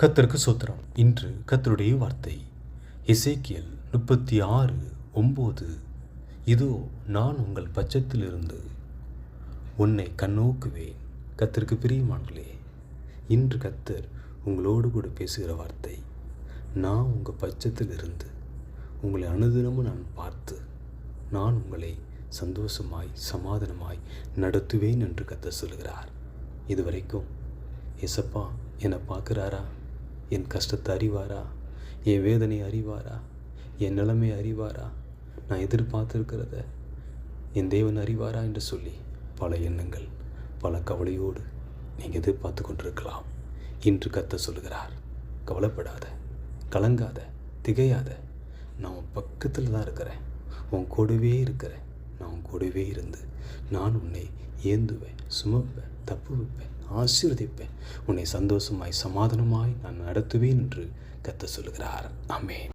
கர்த்தருக்கு ஸ்தோத்திரம். இன்று கர்த்தருடைய வார்த்தை எசேக்கியேல் 36:9. இதோ நான் உங்கள் பட்சத்திலிருந்து உன்னை கண்ணோக்குவேன். கர்த்தருக்கு பிரியமானவர்களே, இன்று கர்த்தர் உங்களோடு கூட பேசுகிற வார்த்தை, நான் உங்கள் பட்சத்திலிருந்து உங்களை அனுதினமும் நான் பார்த்து நான் உங்களை சந்தோஷமாய் சமாதானமாய் நடத்துவேன் என்று கர்த்தர் சொல்கிறார். இதுவரைக்கும் ஏசப்பா என்னை பார்க்குறாரா? என் கஷ்டத்தை அறிவாரா? என் வேதனை அறிவாரா? என் நிலைமை அறிவாரா? நான் எதிர்பார்த்துருக்கிறத என் தேவன் அறிவாரா என்று சொல்லி பல எண்ணங்கள், பல கவலையோடு நீங்கள் எதிர்பார்த்து கொண்டிருக்கலாம். இன்று கர்த்தர் சொல்லுகிறார், கவலைப்படாத, கலங்காத, திகையாத. நான் உன் பக்கத்தில் தான் இருக்கிறேன், உன் கூடவே இருக்கிறேன். நான் உன் கூடவே இருந்து நான் உன்னை ஏந்துவேன், சுமப்பேன், தப்பு வைப்பேன், ஆசீர்வதிப்பேன். உன்னை சந்தோஷமாய் சமாதானமாய் நான் நடத்துவேன் என்று கர்த்தர் சொல்லுகிறார். ஆமென்.